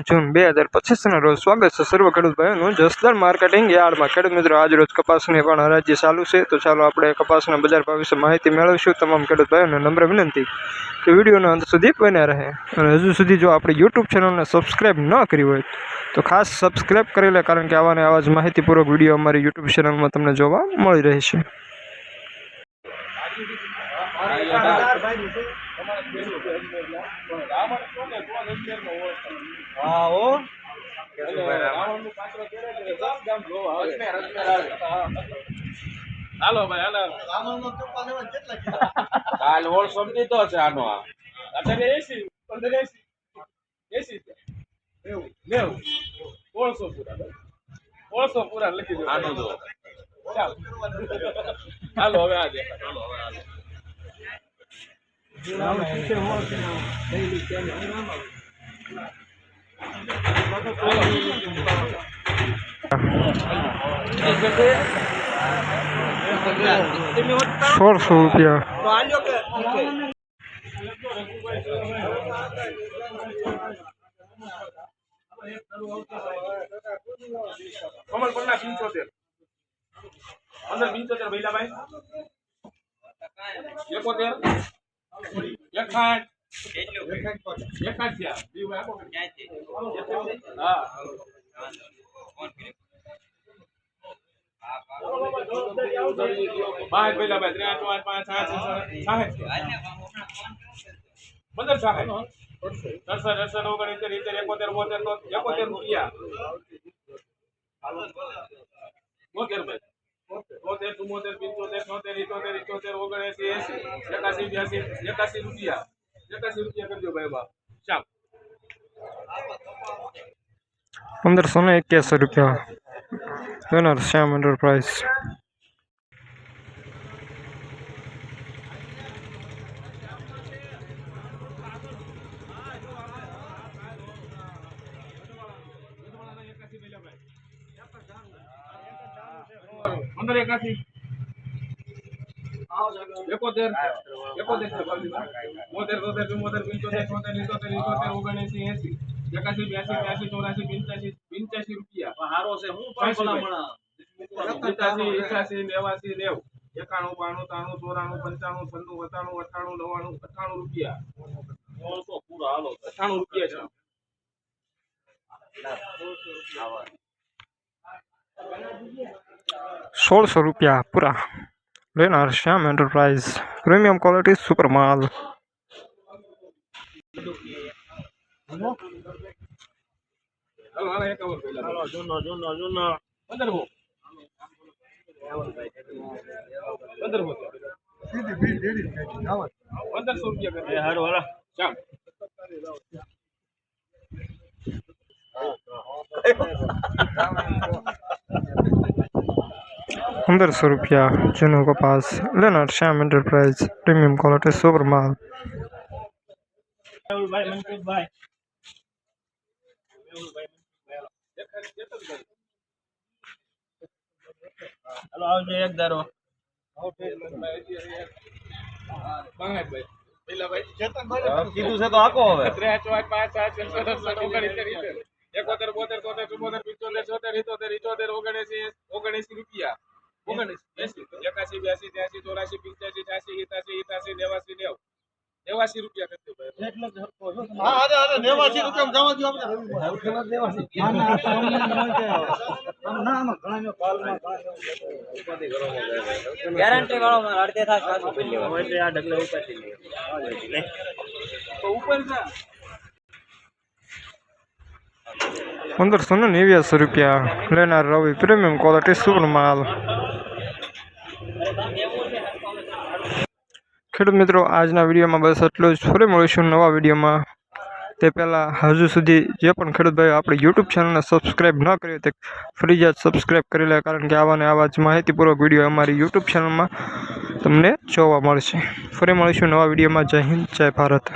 जून 2025 रोज स्वागत है सर्व खेडूत भाईओ जसदण मार्केटिंग यार्ड में। खेडूत मित्रों आज रोज कपासनी पण हराजी चालू है, तो चलो आपणे कपासना बजार भाव विषे माहिती मेळवीशुं। तमाम खेडूत भाईओने नम्र विनंती कि विडियोना अंत सुधी बन्या रहे अने हजू सुधी जो आपणे यूट्यूब चेनल ने सब्सक्राइब न करी होय तो खास सब्सक्राइब करी ले, कारण के आवा ने आवा ज माहितीपूर्वक विडियो अमारी यूट्यूब चेनल में तमने जोवा मळी रहेशे। હાલો ભાઈ હાલો કાલ ઓળ સમજી તો છે આનો અત્યારે 80 15 80 90 150 પૂરા લખી દો આનો જો હાલો હવે આ દેખા હાલો હવે આ ₹1600 कमल पन्ना 75 अंदर 75 भैला भाई 71 160 160 દીવ આપો હા बाहर पहला भाई 3 8 5 7 60 बंदर साहब 68 69 70 71 72 रुपया 72 भाई 73 74 75 77 78 79 81 रुपया 81 रुपया कर दो भाई बाप शाम ₹1581 विनर श्याम एंटरप्राइज। अंदर 81 71 रुपया हारो से हूं पण भलामणा 85 88 89 90 91 92 93 94 95 96 97 98 98 रुपया 900 पूरा हालो 98 रुपया છે ₹1600 पूरा लेना Shyam enterprise premium quality super माल। हेलो हां एक और पहला हेलो जोनो 15 हो 15 हो सीधी बीट डेडी 1500 रुपया कर ए हारो वाला शाम ₹1500 जुनू कपास लेना Shyam enterprise premium quality super माल। हेलो आओ एक दारो भाई पहला भाई चेतन भाई कीधु से तो आको હવે 3 4 5 7 6 7 71 72 73 74 75 77 78 79 रुपया 79 81 82 83 84 85 86 87 88 89 रुपया करते भाई એટલે જ હરકો હા અરે 89 રૂપિયા જવા દો આપણે હરખલા 89 ના ના ના આમાં ઘણા પાલમાં ઉપાધિ કરો ગેરંટી વાળો માં અડધે થાય પાછું પી લેવા એટલે આ ઢગલે ઉપાડી લે તો ઉપર જા ₹1589 लेना रवि प्रीमियम क्वालिटी सुपर माल। खेडूत मित्रों आजना विडियो में बस एटलुं ज। फरी मळीशुं नवा विडियो में। ते पहला हजू सुधी जे पण खेडूत भाई आपणे यूट्यूब चेनल ने सब्सक्राइब न करी तो फरीजात सब्सक्राइब करी ले, कारण के आवा ने आवा ज माहितीपूर्वक विडियो अमारी यूट्यूब चेनल में तमने जोवा मळशे। फरी मळीशुं नवा विडियो में। जय हिंद जय भारत।